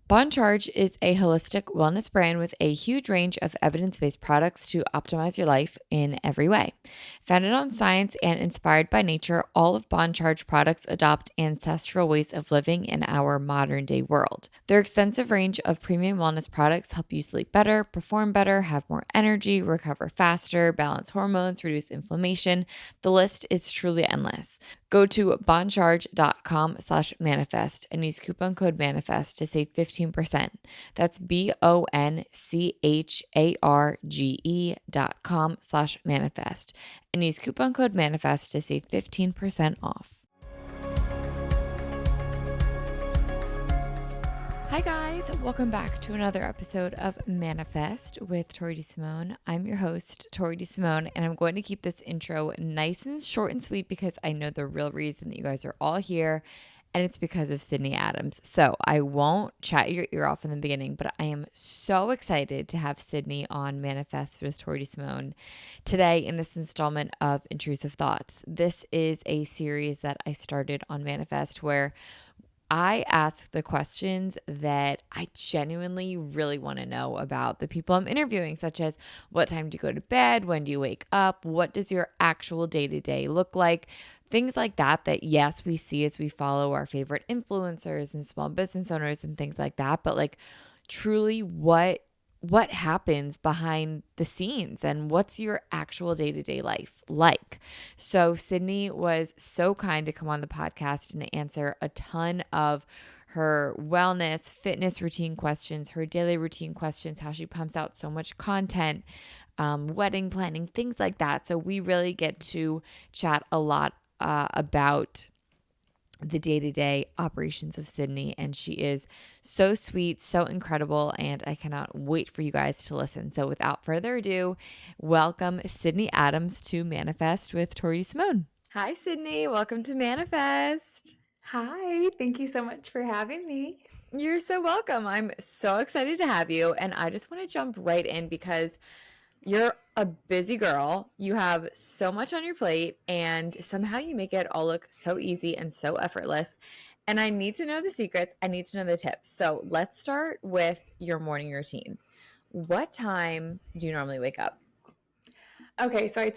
Bon Charge is a holistic wellness brand with a huge range of evidence-based products to optimize your life in every way. Founded on science and inspired by nature, all of Bon Charge products adopt ancestral ways of living in our modern-day world. Their extensive range of premium wellness products help you sleep better, perform better, have more energy, recover faster, balance hormones, reduce inflammation. The list is truly endless. Go to boncharge.com/manifest and use coupon code manifest to save 15%. That's BONCHARGE.com/manifest and use coupon code manifest to save 15% off. Hi guys, welcome back to another episode of Manifest with Tori DeSimone. I'm your host, Tori DeSimone, and I'm going to keep this intro nice and short and sweet because I know the real reason that you guys are all here, and it's because of Sydney Adams. So I won't chat your ear off in the beginning, but I am so excited to have Sydney on Manifest with Tori DeSimone today in this installment of Intrusive Thoughts. This is a series that I started on Manifest where I ask the questions that I genuinely really want to know about the people I'm interviewing, such as what time do you go to bed? When do you wake up? What does your actual day-to-day look like? Things like that, yes, we see as we follow our favorite influencers and small business owners and things like that. But like truly what happens behind the scenes and what's your actual day-to-day life like. So Sydney was so kind to come on the podcast and answer a ton of her wellness, fitness routine questions, her daily routine questions, how she pumps out so much content, wedding planning, things like that. So we really get to chat a lot about the day-to-day operations of Sydney, and she is so sweet, so incredible, and I cannot wait for you guys to listen. So without further ado, welcome Sydney Adams to Manifest with Tori DeSimone. Hi Sydney, welcome to Manifest. Hi, thank you so much for having me. You're so welcome. I'm so excited to have you, and I just want to jump right in because you're a busy girl. You have so much on your plate, and somehow you make it all look so easy and so effortless. And I need to know the secrets. I need to know the tips. So let's start with your morning routine. What time do you normally wake up? Okay, so I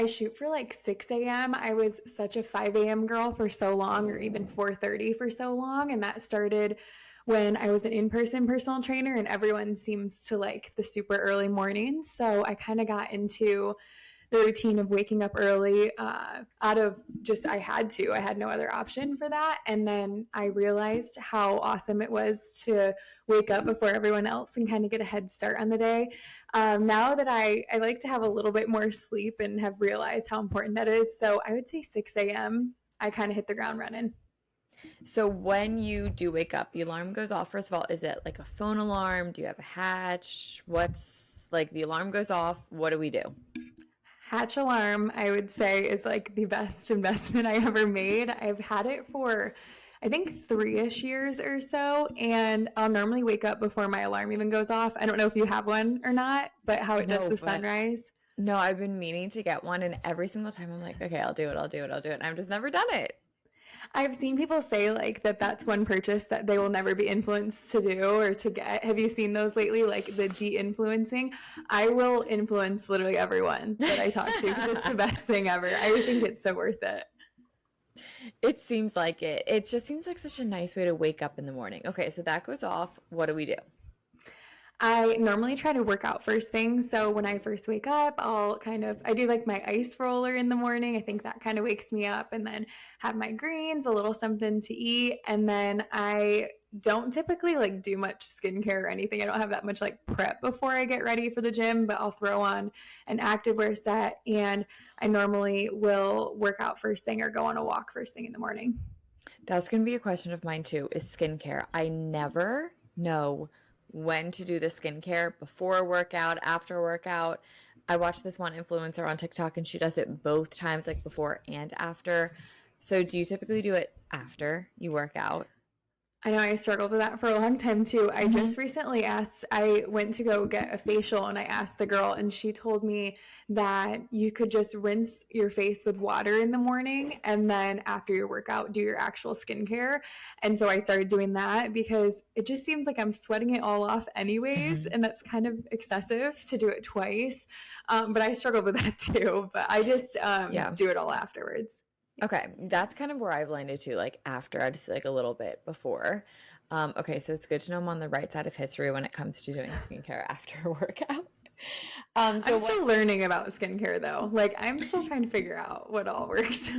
shoot for like 6 a.m. I was such a 5 a.m. girl for so long, or even 4:30 for so long, and that started when I was an in-person personal trainer, and everyone seems to like the super early mornings. So I kind of got into the routine of waking up early out of just I had no other option for that. And then I realized how awesome it was to wake up before everyone else and kind of get a head start on the day. Now that I like to have a little bit more sleep and have realized how important that is, so I would say 6 a.m. I kind of hit the ground running. So when you do wake up, the alarm goes off. First of all, is it like a phone alarm? Do you have a Hatch? What's like the alarm goes off? What do we do? Hatch alarm, I would say, is like the best investment I ever made. I've had it for, I think, 3-ish years or so, and I'll normally wake up before my alarm even goes off. I don't know if you have one or not, but how it does No, the but sunrise. no, I've been meaning to get one, and every single time I'm like, okay, I'll do it, I'll do it, I'll do it. And I've just never done it. I've seen people say like that's one purchase that they will never be influenced to do or to get. Have you seen those lately? Like the de-influencing. I will influence literally everyone that I talk to because it's the best thing ever. I think it's so worth it. It seems like it. It just seems like such a nice way to wake up in the morning. Okay, so that goes off. What do we do? I normally try to work out first thing. So when I first wake up, I do like my ice roller in the morning. I think that kind of wakes me up, and then have my greens, a little something to eat. And then I don't typically like do much skincare or anything. I don't have that much like prep before I get ready for the gym, but I'll throw on an activewear set, and I normally will work out first thing or go on a walk first thing in the morning. That's going to be a question of mine too, is skincare. I never know when to do the skincare before a workout, after a workout. I watch this one influencer on TikTok and she does it both times, like before and after. So do you typically do it after you work out? I know I struggled with that for a long time too. I just recently I went to go get a facial and I asked the girl and she told me that you could just rinse your face with water in the morning and then after your workout do your actual skincare. And so I started doing that because it just seems like I'm sweating it all off anyways. And that's kind of excessive to do it twice. But I struggled with that too. But I just do it all afterwards. Okay, that's kind of where I've landed too, like after I just like a little bit before. Okay, so it's good to know I'm on the right side of history when it comes to doing skincare after a workout. I'm still learning about skincare though. Like I'm still trying to figure out what all works.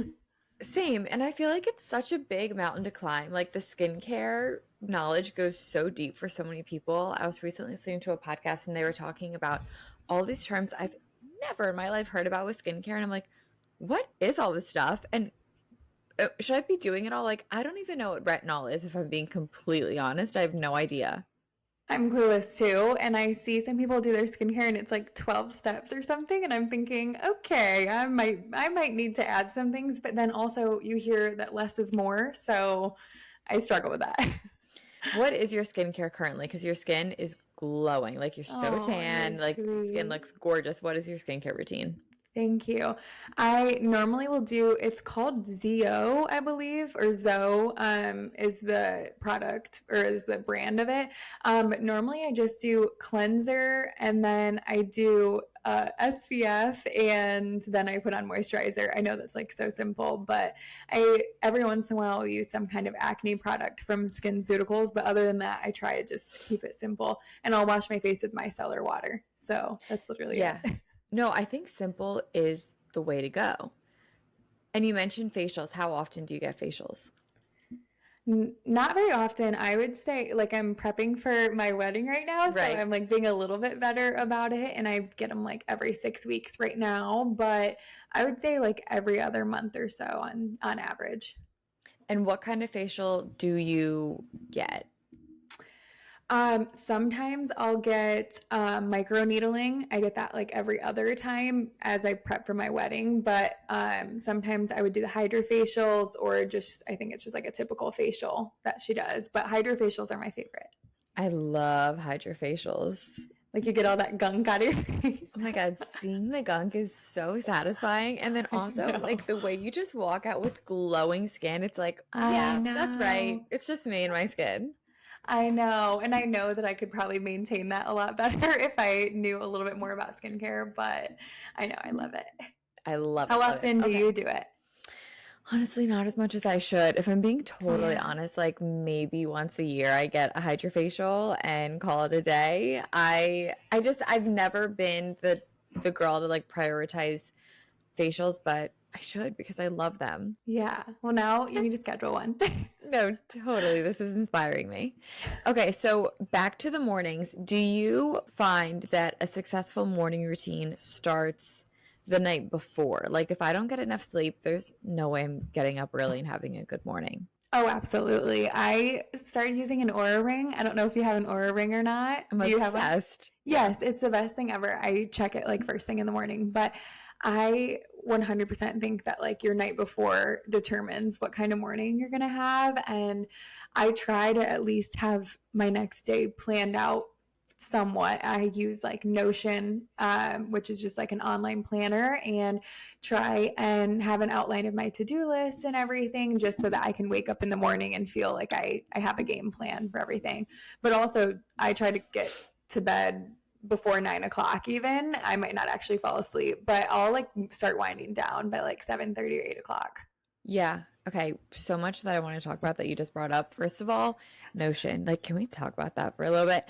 Same, and I feel like it's such a big mountain to climb. Like the skincare knowledge goes so deep for so many people. I was recently listening to a podcast and they were talking about all these terms I've never in my life heard about with skincare, and I'm like, what is all this stuff? And should I be doing it all? Like, I don't even know what retinol is, if I'm being completely honest. I have no idea. I'm clueless too. And I see some people do their skincare and it's like 12 steps or something. And I'm thinking, okay, I might need to add some things, but then also you hear that less is more. So I struggle with that. What is your skincare currently? Because your skin is glowing. Like you're so tan, like skin looks gorgeous. What is your skincare routine? Thank you. I normally will do, it's called Zo, I believe, or Zo is the product or is the brand of it. But normally I just do cleanser and then I do SPF and then I put on moisturizer. I know that's like so simple, but I every once in a while I'll use some kind of acne product from SkinCeuticals. But other than that, I try to just keep it simple and I'll wash my face with micellar water. So that's literally it. No, I think simple is the way to go. And you mentioned facials. How often do you get facials? Not very often. I would say like I'm prepping for my wedding right now. So I'm like being a little bit better about it. And I get them like every 6 weeks right now. But I would say like every other month or so on average. And what kind of facial do you get? Sometimes I'll get micro needling. I get that like every other time as I prep for my wedding, but sometimes I would do the hydrofacials or just I think it's just like a typical facial that she does. But hydrofacials are my favorite. I love hydrofacials. Like you get all that gunk out of your face. Oh my God, seeing the gunk is so satisfying. And then also like the way you just walk out with glowing skin, it's like, yeah, that's right. It's just me and my skin. I know. And I know that I could probably maintain that a lot better if I knew a little bit more about skincare, but I know I love it. I love it. How often do you do it? Honestly, not as much as I should. If I'm being totally honest, like maybe once a year I get a hydrofacial and call it a day. I've never been the girl to like prioritize facials, but I should because I love them. Yeah. Well, now you need to schedule one. No, totally. This is inspiring me. Okay, so back to the mornings. Do you find that a successful morning routine starts the night before? Like if I don't get enough sleep, there's no way I'm getting up early and having a good morning. Oh, absolutely. I started using an Aura ring. I don't know if you have an Aura ring or not. I'm Do you have one? obsessed. Yes, it's the best thing ever. I check it like first thing in the morning, but I 100% think that like your night before determines what kind of morning you're going to have. And I try to at least have my next day planned out somewhat. I use like Notion, which is just like an online planner, and try and have an outline of my to-do list and everything just so that I can wake up in the morning and feel like I have a game plan for everything. But also I try to get to bed before 9 o'clock even. I might not actually fall asleep, but I'll like start winding down by like 7:30 or 8 o'clock. Yeah. Okay. So much that I want to talk about that you just brought up. First of all, Notion. Like, can we talk about that for a little bit?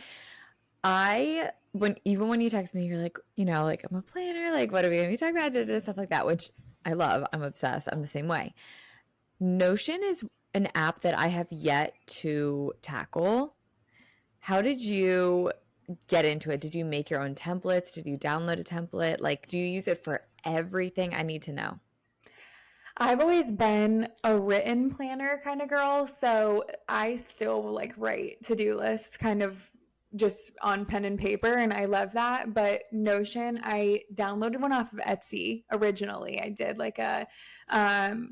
Even when you text me, you're like, like I'm a planner, like what are we gonna be talking about? Stuff like that, which I love. I'm obsessed. I'm the same way. Notion is an app that I have yet to tackle. How did you get into it? Did you make your own templates? Did you download a template? Like, do you use it for everything? I need to know. I've always been a written planner kind of girl, so I still will like write to-do lists kind of just on pen and paper, and I love that. But Notion, I downloaded one off of Etsy originally. I did like a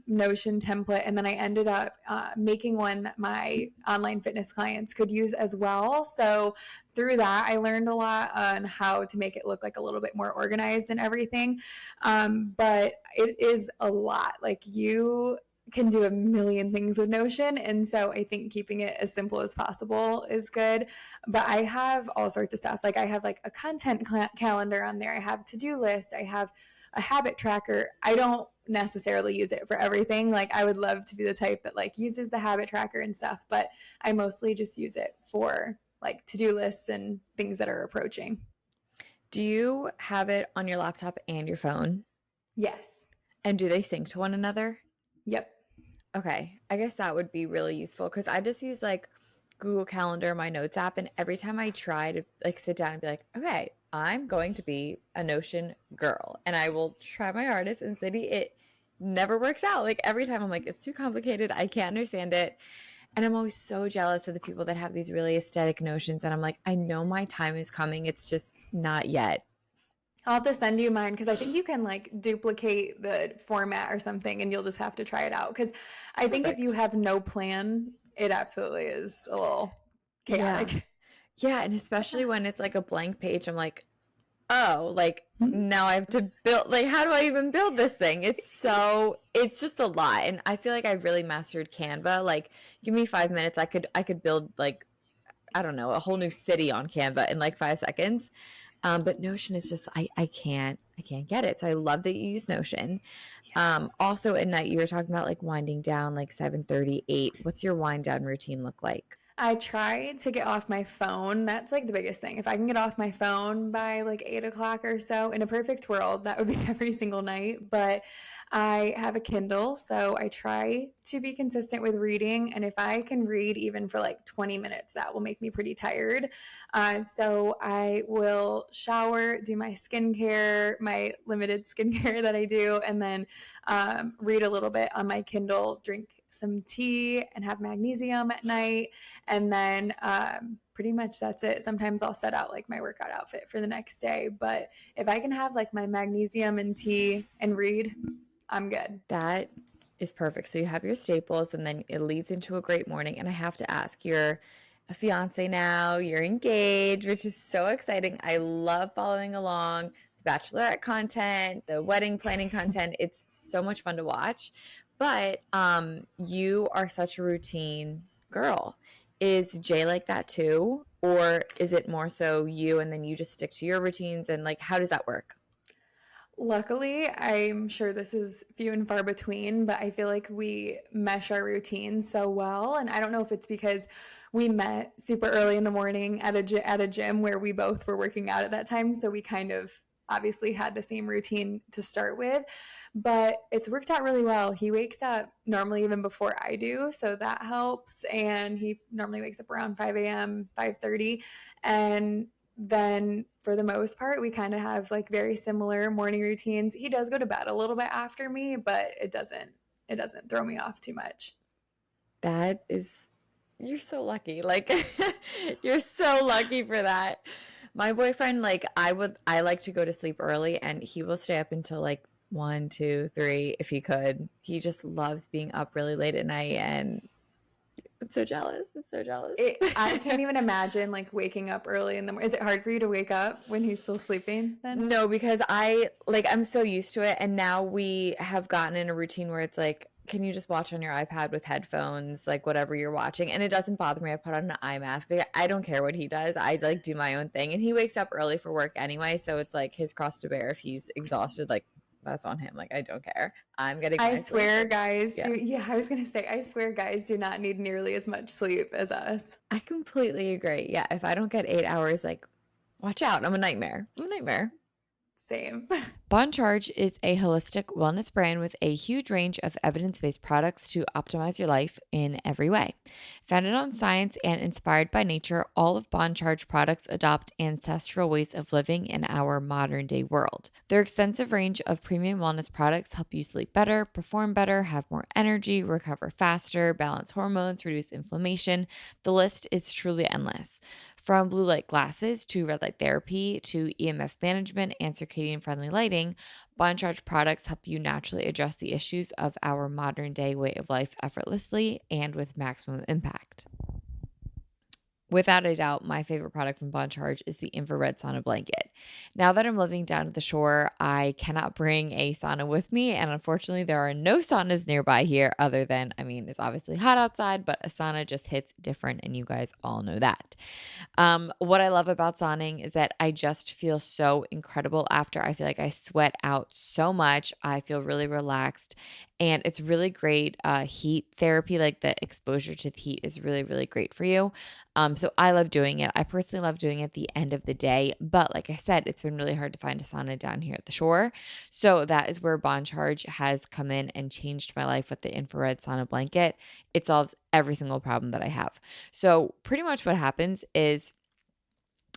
Notion template, and then I ended up making one that my online fitness clients could use as well. So through that, I learned a lot on how to make it look like a little bit more organized and everything. But it is a lot. Like you can do a million things with Notion. And so I think keeping it as simple as possible is good. But I have all sorts of stuff. Like I have like a content calendar on there. I have to-do list. I have a habit tracker. I don't necessarily use it for everything. Like I would love to be the type that like uses the habit tracker and stuff, but I mostly just use it for like to-do lists and things that are approaching. Do you have it on your laptop and your phone? Yes. And do they sync to one another? Yep. Okay. I guess that would be really useful because I just use like Google Calendar, my notes app, and every time I try to like sit down and be like, okay, I'm going to be a Notion girl and I will try my hardest and city, it never works out. Like every time I'm like, it's too complicated. I can't understand it. And I'm always so jealous of the people that have these really aesthetic notions. And I'm like, I know my time is coming. It's just not yet. I'll have to send you mine because I think you can like duplicate the format or something and you'll just have to try it out. Because I think if you Perfect. have no plan, it absolutely is a little Yeah. chaotic. Yeah. And especially when it's like a blank page, I'm like, oh, like Mhm. now I have to build, like, how do I even build this thing? It's just a lot. And I feel like I've really mastered Canva. Like, give me 5 minutes. I could build like, I don't know, a whole new city on Canva in like 5 seconds. But Notion is just, I can't get it. So I love that you use Notion. Yes. Also at night, you were talking about like winding down like 7:38. What's your wind down routine look like? I try to get off my phone. That's like the biggest thing. If I can get off my phone by like 8 o'clock or so, in a perfect world, that would be every single night. But I have a Kindle, so I try to be consistent with reading. And if I can read even for like 20 minutes, that will make me pretty tired. So I will shower, do my skincare, my limited skincare that I do, and then read a little bit on my Kindle, drink some tea, and have magnesium at night. And then pretty much that's it. Sometimes I'll set out like my workout outfit for the next day. But if I can have like my magnesium and tea and read, I'm good. That is perfect. So you have your staples and then it leads into a great morning. And I have to ask, you're a fiance now, you're engaged, which is so exciting. I love following along the bachelorette content, the wedding planning content. It's so much fun to watch. But you are such a routine girl. Is Jay like that too? Or is it more so you and then you just stick to your routines and like how does that work? Luckily, I'm sure this is few and far between, but I feel like we mesh our routines so well. And I don't know if it's because we met super early in the morning at a gym where we both were working out at that time, so we kind of obviously had the same routine to start with. But it's worked out really well. He wakes up normally even before I do, so that helps. And he normally wakes up around 5 a.m., 5:30, and then for the most part we kind of have like very similar morning routines. He does go to bed a little bit after me, but it doesn't throw me off too much. That is, you're so lucky. Like, you're so lucky for that. My boyfriend, like, I like to go to sleep early and he will stay up until like 1, 2, 3 if he could. He just loves being up really late at night and I'm so jealous. I'm so jealous. I can't even imagine like waking up early in the morning. Is it hard for you to wake up when he's still sleeping then? No, because I'm so used to it and now we have gotten in a routine where it's like, can you just watch on your iPad with headphones, like whatever you're watching? And it doesn't bother me. I put on an eye mask. Like, I don't care what he does. I like do my own thing. And he wakes up early for work anyway, so it's like his cross to bear if he's exhausted, like that's on him. Like I don't care. I'm getting I my sleep. swear guys Yeah. do, yeah, I was gonna say, I swear guys do not need nearly as much sleep as us. I completely agree. Yeah, if I don't get 8 hours, like watch out. I'm a nightmare. I'm a nightmare. Same. Bon Charge is a holistic wellness brand with a huge range of evidence-based products to optimize your life in every way. Founded on science and inspired by nature, all of Bon Charge products adopt ancestral ways of living in our modern-day world. Their extensive range of premium wellness products help you sleep better, perform better, have more energy, recover faster, balance hormones, reduce inflammation. The list is truly endless. From blue light glasses to red light therapy to EMF management and circadian friendly lighting, Bond Charge products help you naturally address the issues of our modern day way of life effortlessly and with maximum impact. Without a doubt, my favorite product from Bond Charge is the infrared sauna blanket. Now that I'm living down at the shore, I cannot bring a sauna with me. And unfortunately, there are no saunas nearby here other than, it's obviously hot outside, but a sauna just hits different. And you guys all know that. What I love about sauning is that I just feel so incredible after. I feel like I sweat out so much. I feel really relaxed. And it's really great heat therapy. Like the exposure to the heat is really, really great for you. So I love doing it. I personally love doing it at the end of the day. But like I said, it's been really hard to find a sauna down here at the shore. So that is where Bond Charge has come in and changed my life with the infrared sauna blanket. It solves every single problem that I have. So pretty much what happens is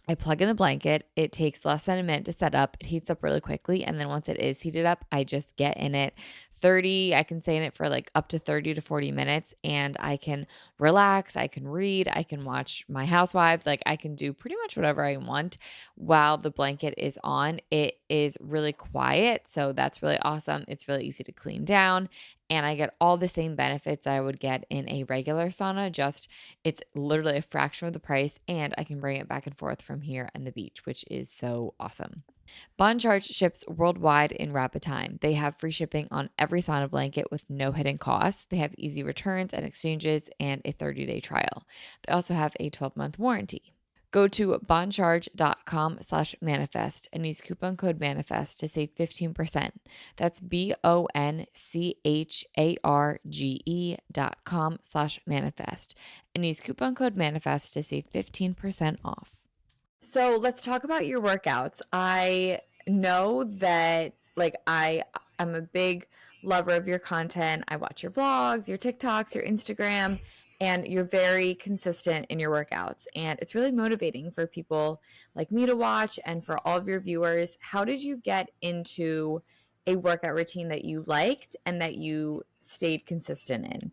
I plug in the blanket. It takes less than a minute to set up. It heats up really quickly. And then once it is heated up, I just get in it I can stay in it for like up to 30 to 40 minutes and I can relax. I can read. I can watch my housewives. Like I can do pretty much whatever I want while the blanket is on. It is really quiet. So that's really awesome. It's really easy to clean down. And I get all the same benefits that I would get in a regular sauna, just it's literally a fraction of the price, and I can bring it back and forth from here and the beach, which is so awesome. Bond Charge ships worldwide in rapid time. They have free shipping on every sauna blanket with no hidden costs. They have easy returns and exchanges and a 30-day trial. They also have a 12-month warranty. Go to bondcharge.com/manifest and use coupon code manifest to save 15%. That's BONCHARGE.com/manifest and use coupon code manifest to save 15% off. So let's talk about your workouts. I know that I'm a big lover of your content. I watch your vlogs, your TikToks, your Instagram, and you're very consistent in your workouts. And it's really motivating for people like me to watch and for all of your viewers. How did you get into a workout routine that you liked and that you stayed consistent in?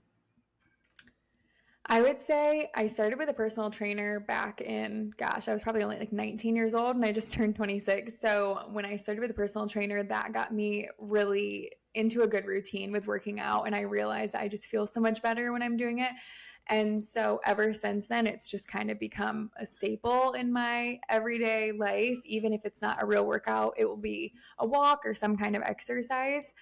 I would say I started with a personal trainer back in, I was probably only like 19 years old and I just turned 26. So when I started with a personal trainer, that got me really into a good routine with working out. And I realized I just feel so much better when I'm doing it. And so ever since then, it's just kind of become a staple in my everyday life. Even if it's not a real workout, it will be a walk or some kind of exercise.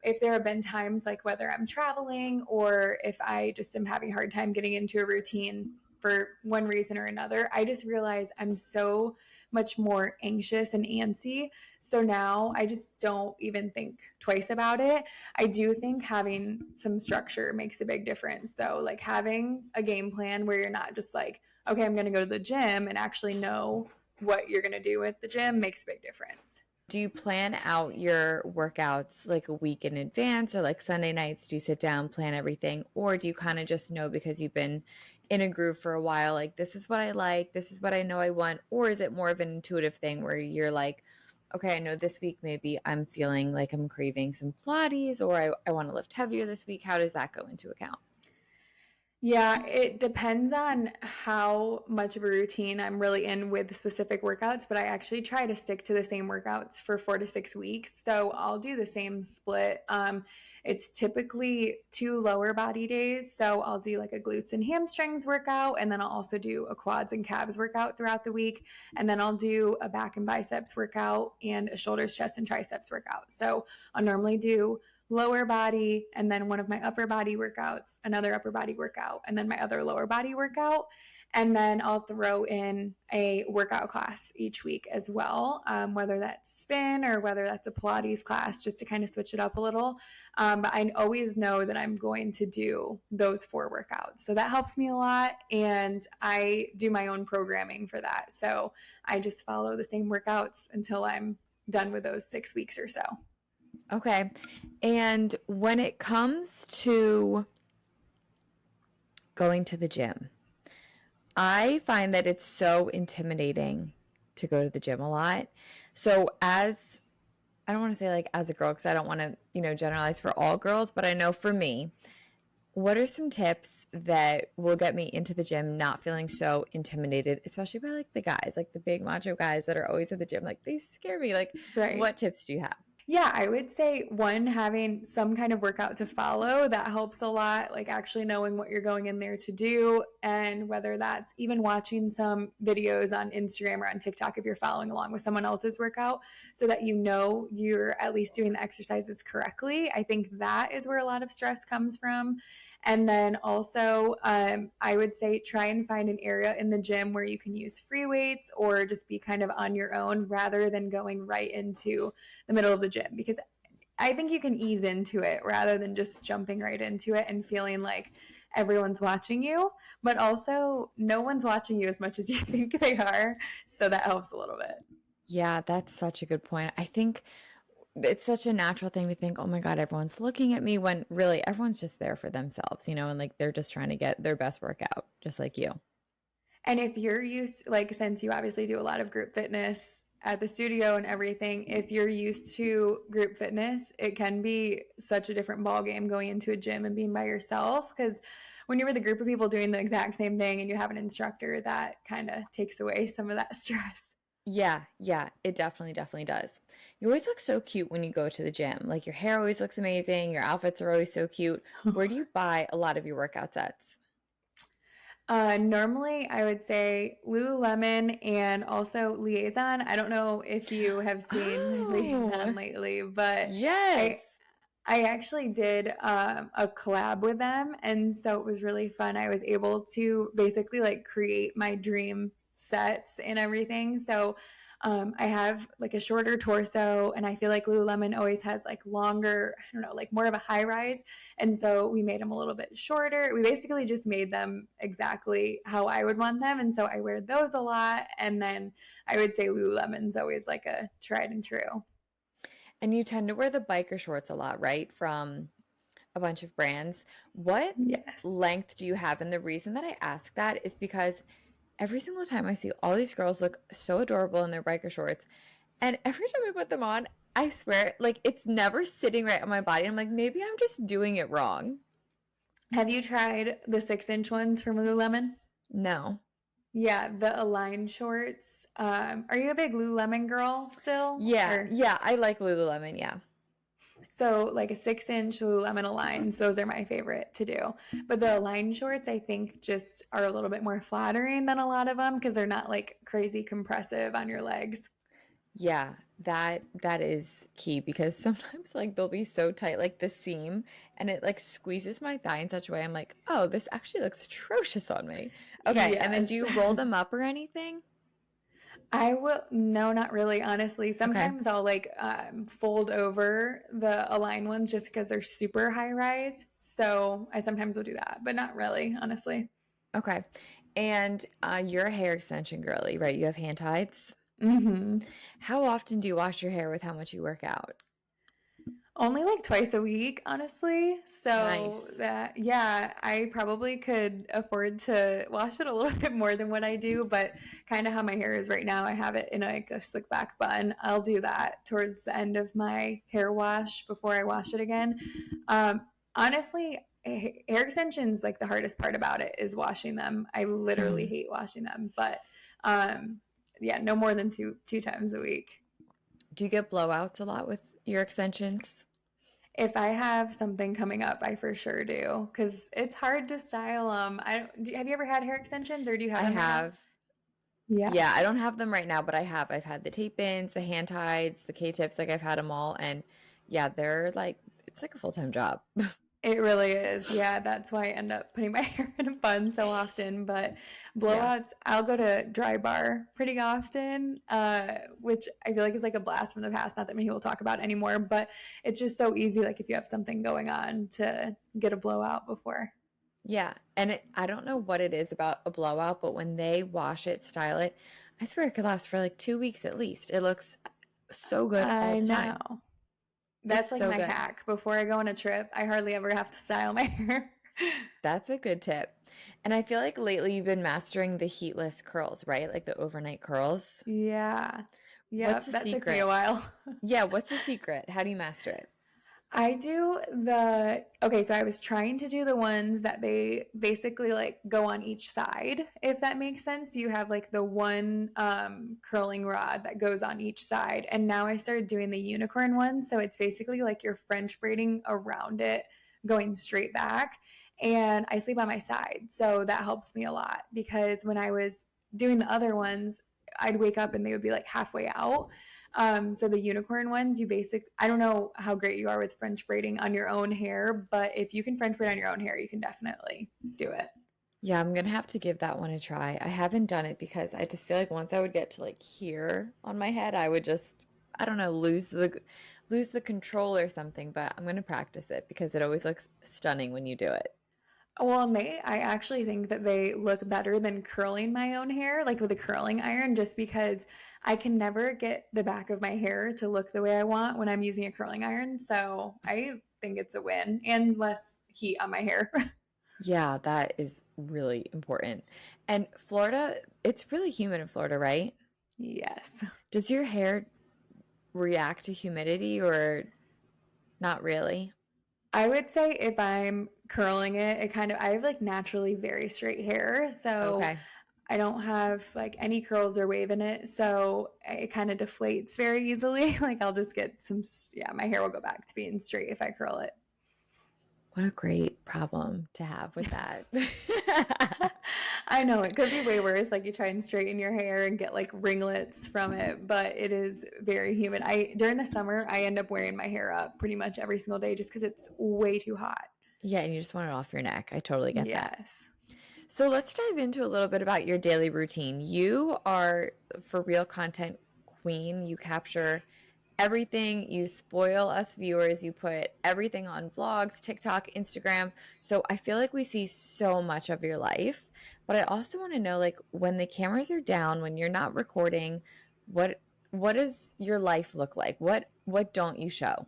If there have been times like whether I'm traveling or if I just am having a hard time getting into a routine for one reason or another, I just realize I'm so much more anxious and antsy. So now I just don't even think twice about it. I do think having some structure makes a big difference though, like having a game plan where you're not just like, okay, I'm going to go to the gym and actually know what you're going to do at the gym makes a big difference. Do you plan out your workouts like a week in advance or like Sunday nights? Do you sit down, plan everything? Or do you kind of just know because you've been in a groove for a while, like this is what I like, this is what I know I want? Or is it more of an intuitive thing where you're like, okay, I know this week maybe I'm feeling like I'm craving some Pilates or I want to lift heavier this week. How does that go into account? Yeah, it depends on how much of a routine I'm really in with specific workouts, but I actually try to stick to the same workouts for 4 to 6 weeks. So I'll do the same split. It's typically 2 lower body days. So I'll do like a glutes and hamstrings workout, and then I'll also do a quads and calves workout throughout the week. And then I'll do a back and biceps workout and a shoulders, chest, and triceps workout. So I'll normally do lower body and then one of my upper body workouts, another upper body workout, and then my other lower body workout. And then I'll throw in a workout class each week as well, whether that's spin or whether that's a Pilates class, just to kind of switch it up a little. But I always know that I'm going to do those 4 workouts. So that helps me a lot. And I do my own programming for that. So I just follow the same workouts until I'm done with those 6 weeks or so. Okay. And when it comes to going to the gym, I find that it's so intimidating to go to the gym a lot. So I don't want to say like as a girl, because I don't want to, generalize for all girls, but I know for me, What are some tips that will get me into the gym not feeling so intimidated, especially by like the guys, like the big macho guys that are always at the gym? Like they scare me. Like, Right. what tips do you have? Yeah, I would say one, having some kind of workout to follow, that helps a lot, like actually knowing what you're going in there to do. And whether that's even watching some videos on Instagram or on TikTok if you're following along with someone else's workout so that you know you're at least doing the exercises correctly. I think that is where a lot of stress comes from. And then also, I would say try and find an area in the gym where you can use free weights or just be kind of on your own rather than going right into the middle of the gym, because I think you can ease into it rather than just jumping right into it and feeling like everyone's watching you, but also no one's watching you as much as you think they are. So that helps a little bit. Yeah, that's such a good point. I think it's such a natural thing to think, oh my God, everyone's looking at me when really everyone's just there for themselves, and like they're just trying to get their best workout, just like you. And if you're used, like, since you obviously do a lot of group fitness at the studio and everything, if you're used to group fitness, it can be such a different ball game going into a gym and being by yourself. Because when you're with a group of people doing the exact same thing and you have an instructor, that kind of takes away some of that stress. Yeah, yeah, it definitely does. You always look so cute when you go to the gym. Like your hair always looks amazing, your outfits are always so cute. Where do you buy a lot of your workout sets? Normally, I would say Lululemon and also Liaison. I don't know if you have seen Oh, Liaison lately, but yes. I I actually did a collab with them, and so it was really fun. I was able to basically like create my dream sets and everything. So I have like a shorter torso, and I feel like Lululemon always has like longer, I don't know, like more of a high rise. And so we made them a little bit shorter. We basically just made them exactly how I would want them. And so I wear those a lot. And then I would say Lululemon's always like a tried and true. And you tend to wear the biker shorts a lot, right? From a bunch of brands. What Yes. length do you have? And the reason that I ask that is because every single time I see all these girls look so adorable in their biker shorts, and every time I put them on, I swear, like it's never sitting right on my body. I'm like, maybe I'm just doing it wrong. Have you tried the 6-inch ones from Lululemon? No. Yeah, the Align shorts. Are you a big Lululemon girl still? Yeah, Or yeah, I like Lululemon, yeah. so like a 6-inch Lululemon Aligns, those are my favorite to do. But the Align shorts, I think, just are a little bit more flattering than a lot of them because they're not like crazy compressive on your legs. Yeah, that is key because sometimes like they'll be so tight, like the seam, and it like squeezes my thigh in such a way I'm like, oh, this actually looks atrocious on me. Okay, and then do Yes. you roll them up or anything? I will, no, not really, honestly. Okay. Sometimes I'll like fold over the Align ones just because they're super high rise. So I sometimes will do that, but not really, honestly. Okay. And you're a hair extension girly, right? You have hand ties. Hmm. How often do you wash your hair with how much you work out? Only like twice a week, honestly. Nice. So that, yeah, I probably could afford to wash it a little bit more than what I do, but kind of how my hair is right now, I have it in like a slick back bun. I'll do that towards the end of my hair wash before I wash it again. Um, Honestly, hair extensions, like the hardest part about it is washing them. I literally Mhm. hate washing them, but um, yeah, no more than two times a week. Do you get blowouts a lot with your extensions? If I have something coming up, I for sure do because it's hard to style them. Have you ever had hair extensions or do you have I them right now? have. Yeah. Yeah, I don't have them right now, but I have. I've had the tape-ins, the hand ties, the K-tips, like I've had them all. And yeah, they're like, it's like a full-time job. It really is. Yeah, that's why I end up putting my hair in a bun so often. But Yeah. blowouts, I'll go to dry bar pretty often, which I feel like is like a blast from the past. Not that many people talk about anymore, but it's just so easy. Like if you have something going on to get a blowout before. Yeah. And I don't know what it is about a blowout, but when they wash it, style it, I swear it could last for like 2 weeks at least. It looks so good all I the know. time. That's It's like so my good. hack. Before I go on a trip, I hardly ever have to style my hair. That's a good tip. And I feel like lately you've been mastering the heatless curls, right? Like the overnight curls. Yeah. What's Yep. the That took me a secret? while. Yeah, what's the secret? How do you master it? So I was trying to do the ones that they basically like go on each side, if that makes sense. You have like the one curling rod that goes on each side. And now I started doing the unicorn one. So it's basically like you're French braiding around it, going straight back. And I sleep on my side. So that helps me a lot because when I was doing the other ones, I'd wake up and they would be like halfway out. So the unicorn ones, I don't know how great you are with French braiding on your own hair, but if you can French braid on your own hair, you can definitely do it. Yeah, I'm gonna have to give that one a try. I haven't done it because I just feel like once I would get to like here on my head, I would just, I don't know, lose the control or something, but I'm gonna practice it because it always looks stunning when you do it. Well, I actually think that they look better than curling my own hair, like with a curling iron, just because I can never get the back of my hair to look the way I want when I'm using a curling iron. So I think it's a win and less heat on my hair. Yeah, that is really important. And Florida, it's really humid in Florida, right? Yes. Does your hair react to humidity or not really? I would say if I'm curling it, I have like naturally very straight hair. So Okay. I don't have like any curls or wave in it. So it kind of deflates very easily. Like I'll just get yeah, my hair will go back to being straight if I curl it. What a great problem to have with that. I know it could be way worse. Like you try and straighten your hair and get like ringlets from it, but it is very humid. During the summer, I end up wearing my hair up pretty much every single day just because it's way too hot. Yeah, and you just want it off your neck. I totally get that. Yes. So let's dive into a little bit about your daily routine. You are for real content queen. You capture everything. You spoil us viewers. You put everything on vlogs, TikTok, Instagram. So I feel like we see so much of your life. But I also want to know, like, when the cameras are down, when you're not recording, what does your life look like? What don't you show?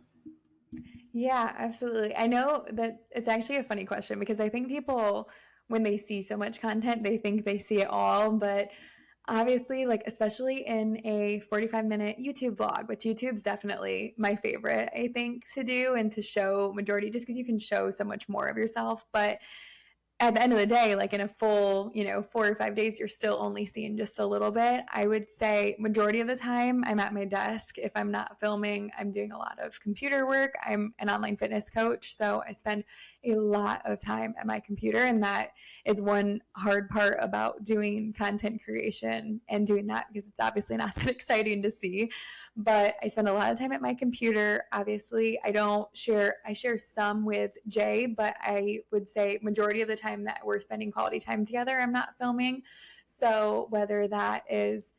Yeah, absolutely. I know that it's actually a funny question because I think people, when they see so much content, they think they see it all. But obviously, like, especially in a 45-minute YouTube vlog, which YouTube's definitely my favorite, I think, to do and to show majority, just because you can show so much more of yourself. But at the end of the day, like in a full, 4 or 5 days, you're still only seeing just a little bit. I would say majority of the time I'm at my desk. If I'm not filming, I'm doing a lot of computer work. I'm an online fitness coach, so I spend a lot of time at my computer. And that is one hard part about doing content creation and doing that because it's obviously not that exciting to see. But I spend a lot of time at my computer. Obviously, I share some with Jay, but I would say majority of the time that we're spending quality time together, I'm not filming. So whether that is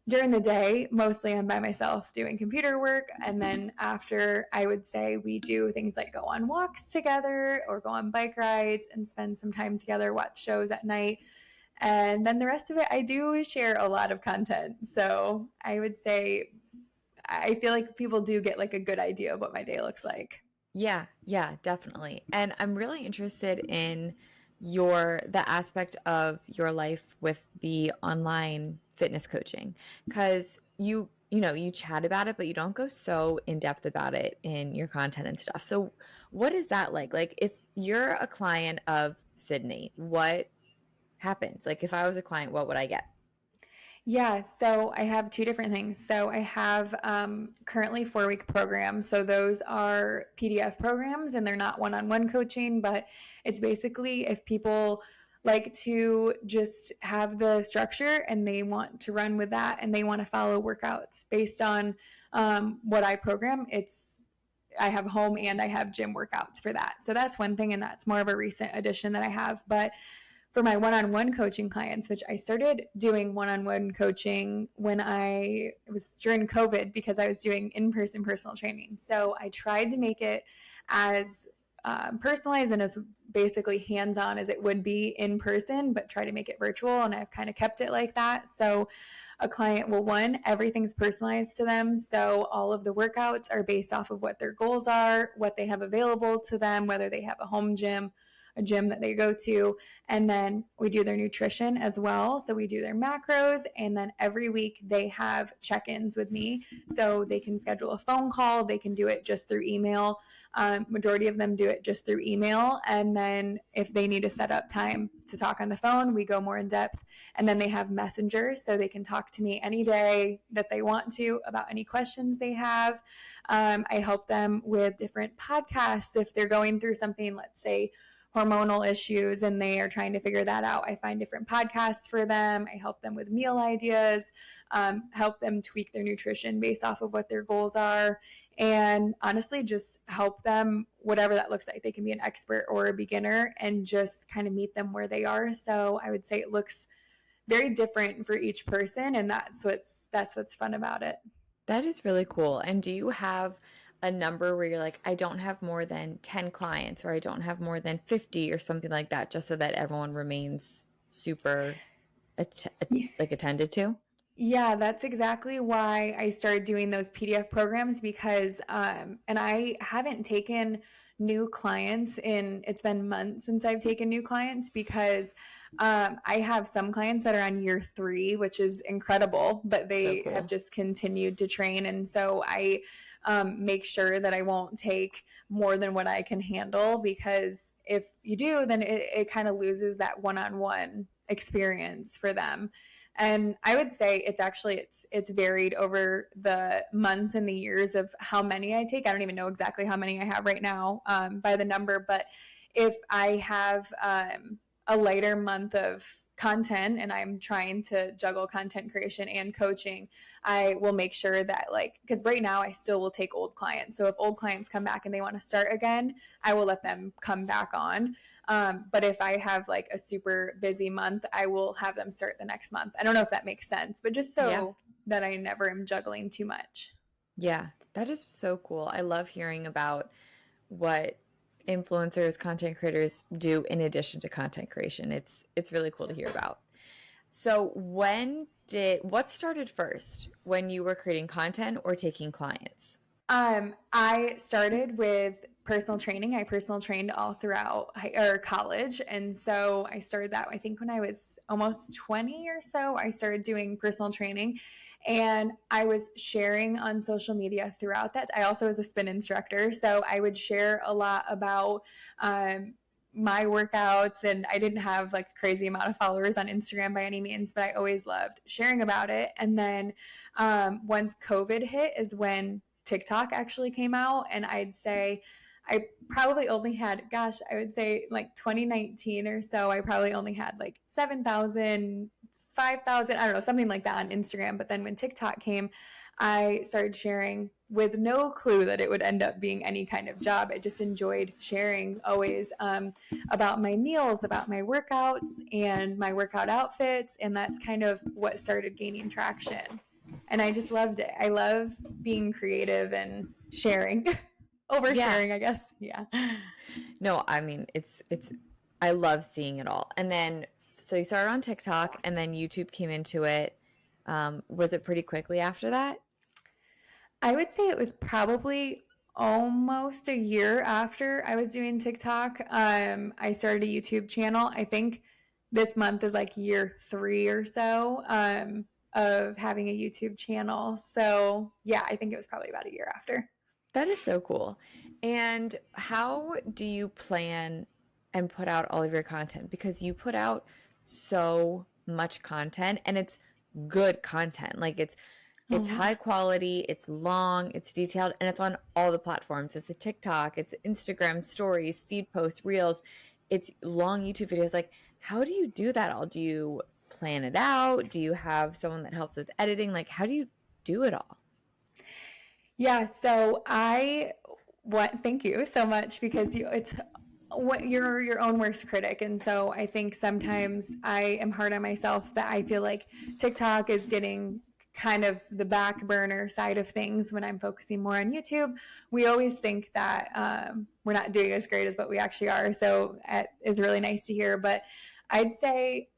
during the day, mostly I'm by myself doing computer work. And then after, I would say we do things like go on walks together or go on bike rides and spend some time together, watch shows at night. And then the rest of it, I do share a lot of content. So I would say I feel like people do get like a good idea of what my day looks like. Yeah, yeah, definitely. And I'm really interested in the aspect of your life with the online fitness coaching because you chat about it, but you don't go so in depth about it in your content and stuff. So what is that like? Like if you're a client of Sydney, what happens? Like if I was a client, what would I get? Yeah, so I have two different things. So I have currently 4 week programs. So those are PDF programs and they're not one on one coaching, but it's basically if people like to just have the structure and they want to run with that and they want to follow workouts based on what I program, I have home and I have gym workouts for that. So that's one thing, and that's more of a recent addition that I have. But for my one-on-one coaching clients, which I started doing one-on-one coaching when it was during COVID because I was doing in-person personal training. So I tried to make it as personalized and as basically hands-on as it would be in person, but try to make it virtual. And I've kind of kept it like that. So a client will, one, everything's personalized to them. So all of the workouts are based off of what their goals are, what they have available to them, whether they have a home gym, a gym that they go to. And then we do their nutrition as well. So we do their macros. And then every week they have check-ins with me. So they can schedule a phone call. They can do it just through email. Majority of them do it just through email. And then if they need to set up time to talk on the phone, we go more in depth. And then they have messengers, so they can talk to me any day that they want to about any questions they have. I help them with different podcasts if they're going through something, let's say hormonal issues, and they are trying to figure that out. I find different podcasts for them. I help them with meal ideas, help them tweak their nutrition based off of what their goals are, and honestly just help them whatever that looks like. They can be an expert or a beginner, and just kind of meet them where they are. So I would say it looks very different for each person, and that's what's fun about it. That is really cool. And do you have a number where you're like, I don't have more than 10 clients, or I don't have more than 50 or something like that, just so that everyone remains super attended to? Yeah, that's exactly why I started doing those PDF programs, because and I haven't taken new clients it's been months since I've taken new clients, because I have some clients that are on year 3, which is incredible, but they So cool. have just continued to train. And so I make sure that I won't take more than what I can handle, because if you do, then it kind of loses that one-on-one experience for them. And I would say it's varied over the months and the years of how many I take. I don't even know exactly how many I have right now by the number, but if I have a lighter month of content and I'm trying to juggle content creation and coaching, I will make sure that, like, because right now I still will take old clients. So if old clients come back and they want to start again, I will let them come back on. But if I have like a super busy month, I will have them start the next month. I don't know if that makes sense, but just so that I never am juggling too much. Yeah, that is so cool. I love hearing about what influencers, content creators do in addition to content creation. It's really cool to hear about. So what started first, when you were creating content or taking clients? I started with personal training. I personal trained all throughout college. And so I started that, I think, when I was almost 20 or so. I started doing personal training, and I was sharing on social media throughout that. I also was a spin instructor. So I would share a lot about my workouts, and I didn't have like a crazy amount of followers on Instagram by any means, but I always loved sharing about it. And then once COVID hit is when TikTok actually came out, and I'd say I probably only had, I would say like 2019 or so, I probably only had like 7,000, 5,000, I don't know, something like that on Instagram. But then when TikTok came, I started sharing with no clue that it would end up being any kind of job. I just enjoyed sharing always about my meals, about my workouts and my workout outfits. And that's kind of what started gaining traction. And I just loved it. I love being creative and sharing. Oversharing, I guess. Yeah. No, I mean, I love seeing it all. And then, so you started on TikTok, and then YouTube came into it. Was it pretty quickly after that? I would say it was probably almost a year after I was doing TikTok. I started a YouTube channel. I think this month is like year 3 or so of having a YouTube channel. So yeah, I think it was probably about a year after. That is so cool. And how do you plan and put out all of your content? Because you put out so much content, and it's good content. Like it's high quality, it's long, it's detailed, and it's on all the platforms. It's a TikTok, it's Instagram stories, feed posts, reels, it's long YouTube videos. Like, how do you do that all? Do you plan it out? Do you have someone that helps with editing? Like, how do you do it all? Yeah, so thank you so much, because you're your own worst critic. And so I think sometimes I am hard on myself, that I feel like TikTok is getting kind of the back burner side of things when I'm focusing more on YouTube. We always think that we're not doing as great as what we actually are. So it is really nice to hear. But I'd say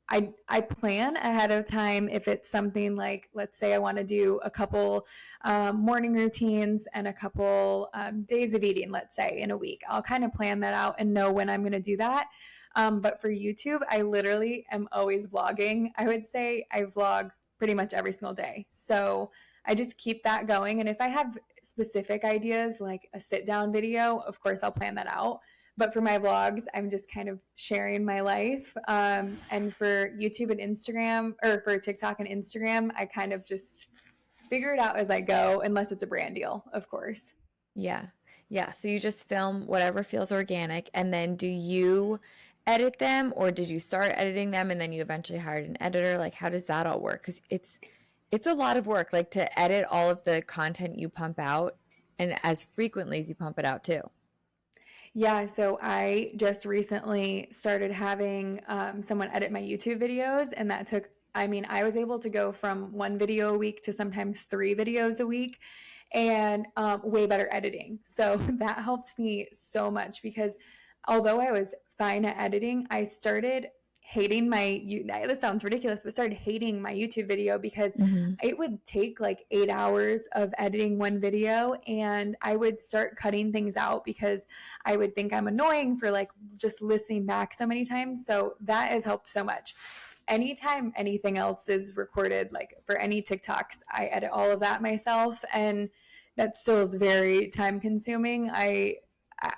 I plan ahead of time if it's something like, let's say I want to do a couple morning routines and a couple days of eating, let's say in a week. I'll kind of plan that out and know when I'm going to do that. But for YouTube, I literally am always vlogging. I would say I vlog pretty much every single day. So I just keep that going. And if I have specific ideas, like a sit down video, of course, I'll plan that out. But for my vlogs, I'm just kind of sharing my life. And for YouTube and Instagram, or for TikTok and Instagram, I kind of just figure it out as I go, unless it's a brand deal, of course. Yeah. Yeah. So you just film whatever feels organic. And then do you edit them, or did you start editing them and then you eventually hired an editor? Like, how does that all work? Because it's a lot of work, like to edit all of the content you pump out and as frequently as you pump it out too. Yeah, so I just recently started having someone edit my YouTube videos, and that took, I mean, I was able to go from one video a week to sometimes three videos a week, and way better editing. So that helped me so much because although I was fine at editing, I started hating this sounds ridiculous, but started hating my YouTube video because Mm-hmm. it would take like 8 hours of editing one video, and I would start cutting things out because I would think I'm annoying for like just listening back so many times. So that has helped so much. Anytime anything else is recorded, like for any TikToks, I edit all of that myself, and that still is very time consuming.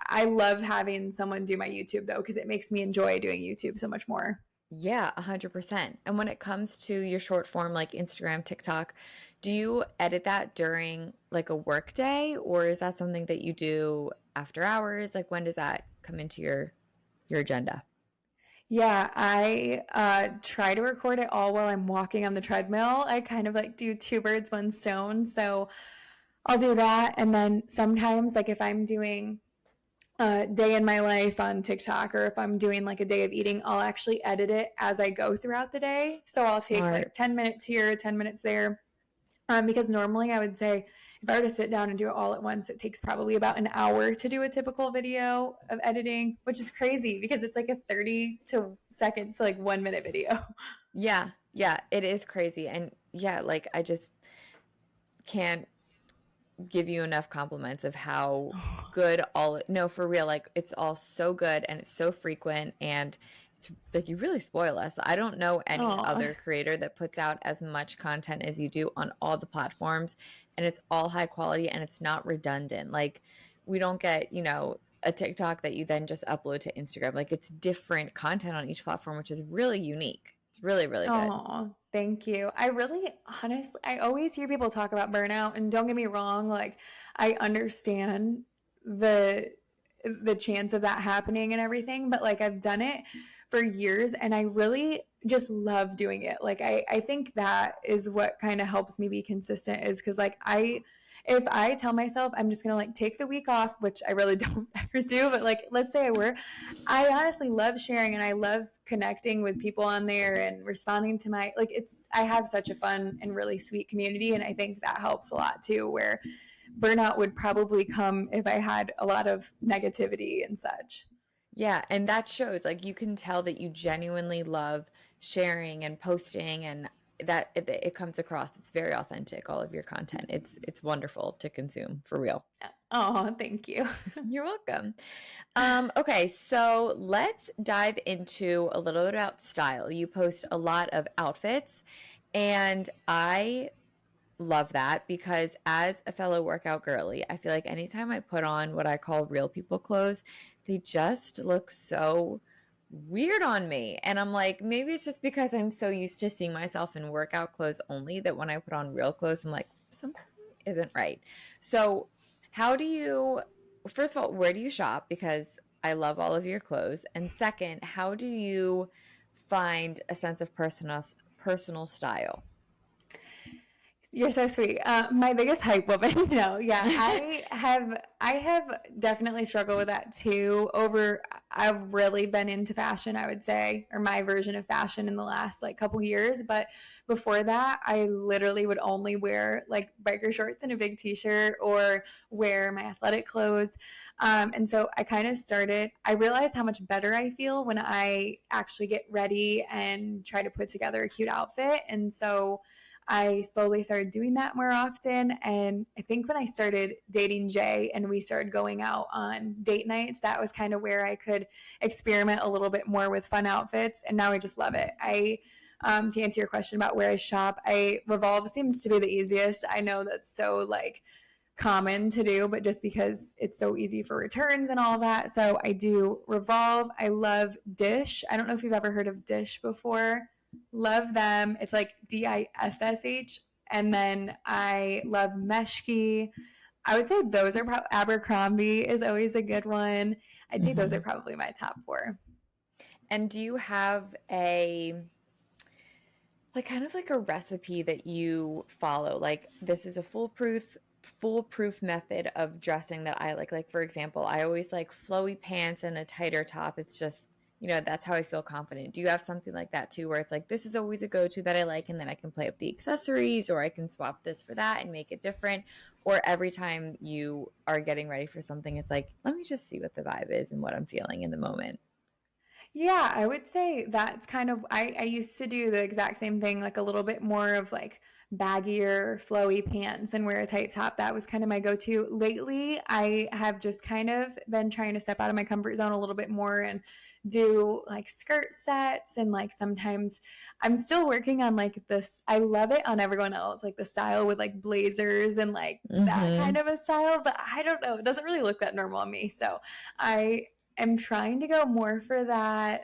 I love having someone do my YouTube though, because it makes me enjoy doing YouTube so much more. Yeah, 100%. And when it comes to your short form like Instagram, TikTok, do you edit that during like a work day, or is that something that you do after hours? Like when does that come into your agenda? Yeah, I try to record it all while I'm walking on the treadmill. I kind of like do two birds, one stone. So I'll do that. And then sometimes, like if I'm doing a day in my life on TikTok, or if I'm doing like a day of eating, I'll actually edit it as I go throughout the day. So I'll take like Smart. 10 minutes here, 10 minutes there. Because normally I would say if I were to sit down and do it all at once, it takes probably about an hour to do a typical video of editing, which is crazy because it's like a 30 to seconds to like 1 minute video. Yeah, yeah, it is crazy. And yeah, like I just can't give you enough compliments of how good all no, for real, like it's all so good and it's so frequent, and it's like you really spoil us. I don't know any Oh, other creator that puts out as much content as you do on all the platforms, and it's all high quality and it's not redundant. Like we don't get, a TikTok that you then just upload to Instagram. Like it's different content on each platform, which is really unique. It's really, really good. oh, thank you. I really, honestly, I always hear people talk about burnout, and don't get me wrong, like I understand the the chance of that happening and everything, but like I've done it for years and I really just love doing it. Like I think that is what kind of helps me be consistent, is because like if I tell myself I'm just gonna like take the week off, which I really don't ever do, but like let's say I were, I honestly love sharing and I love connecting with people on there and responding to my, like I have such a fun and really sweet community, and I think that helps a lot too, where burnout would probably come if I had a lot of negativity and such. Yeah, and that shows, like you can tell that you genuinely love sharing and posting, and that it comes across. It's very authentic, all of your content. It's wonderful to consume for real. Oh, thank you. You're welcome. Okay, so let's dive into a little bit about style. You post a lot of outfits, and I love that because as a fellow workout girly, I feel like anytime I put on what I call real people clothes, they just look so weird on me. And I'm like, maybe it's just because I'm so used to seeing myself in workout clothes only that when I put on real clothes, I'm like, something isn't right. So, how do you, first of all, where do you shop? Because I love all of your clothes. And second, how do you find a sense of personal style? You're so sweet. My biggest hype woman. No, yeah, I have definitely struggled with that too. I've really been into fashion, I would say, or my version of fashion in the last like couple years. But before that, I literally would only wear like biker shorts and a big t-shirt, or wear my athletic clothes. And so I kind of started. I realized how much better I feel when I actually get ready and try to put together a cute outfit. And so I slowly started doing that more often. And I think when I started dating Jay and we started going out on date nights, that was kind of where I could experiment a little bit more with fun outfits. And now I just love it. To answer your question about where I shop, Revolve seems to be the easiest. I know that's so like common to do, but just because it's so easy for returns and all that. So I do Revolve. I love Dish. I don't know if you've ever heard of Dish before. Love them. It's like DISSH. And then I love Meshki. I would say those are Abercrombie is always a good one. I'd say those are probably my top four. And do you have a like kind of like a recipe that you follow? Like this is a foolproof method of dressing that I like. Like for example, I always like flowy pants and a tighter top. It's just, that's how I feel confident. Do you have something like that too, where it's like this is always a go-to that I like, and then I can play up the accessories, or I can swap this for that and make it different? Or every time you are getting ready for something, it's like, let me just see what the vibe is and what I'm feeling in the moment. Yeah, I would say that's kind of I used to do the exact same thing, like a little bit more of like baggier, flowy pants and wear a tight top. That was kind of my go-to. Lately, I have just kind of been trying to step out of my comfort zone a little bit more and do like skirt sets, and like sometimes I'm still working on like this. I love it on everyone else, like the style with like blazers and like that kind of a style, but I don't know, it doesn't really look that normal on me. So I am trying to go more for that.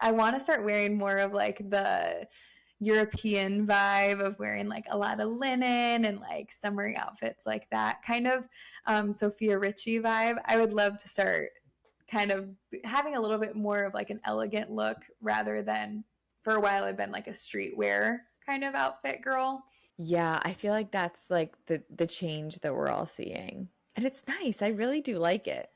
I want to start wearing more of like the European vibe of wearing like a lot of linen and like summery outfits like that kind of Sophia Richie vibe. I would love to start kind of having a little bit more of like an elegant look, rather than, for a while I've been like a streetwear kind of outfit girl. Yeah, I feel like that's like the change that we're all seeing. And it's nice. I really do like it.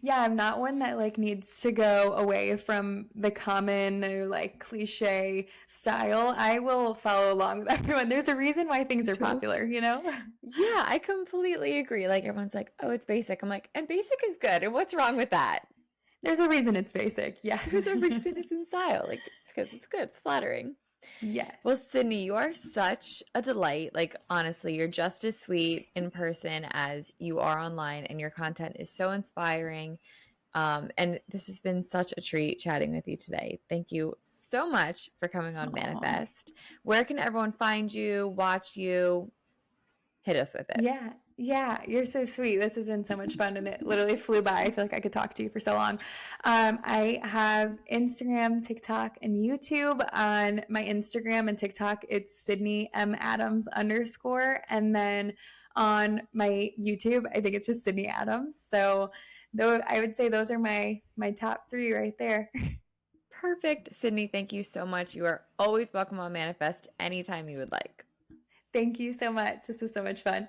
Yeah, I'm not one that like needs to go away from the common or like cliche style. I will follow along with everyone. There's a reason why things are True. popular, you know? Yeah, I completely agree. Like everyone's like, "Oh, it's basic." I'm like, "And basic is good. And what's wrong with that?" There's a reason it's basic. Yeah. There's a reason it's in style. Like it's because it's good. It's flattering. Well, Yes. Sydney, you are such a delight. Like, honestly, you're just as sweet in person as you are online, and your content is so inspiring. And this has been such a treat chatting with you today. Thank you so much for coming on Aw. Manifest. Where can everyone find you, watch you? Hit us with it. Yeah. Yeah, you're so sweet. This has been so much fun, and it literally flew by. I feel like I could talk to you for so long. I have Instagram, TikTok, and YouTube. On my Instagram and TikTok, it's Sydney M Adams _. And then on my YouTube, I think it's just Sydney Adams. So though I would say those are my top three right there. Perfect. Sydney, thank you so much. You are always welcome on Manifest anytime you would like. Thank you so much. This was so much fun.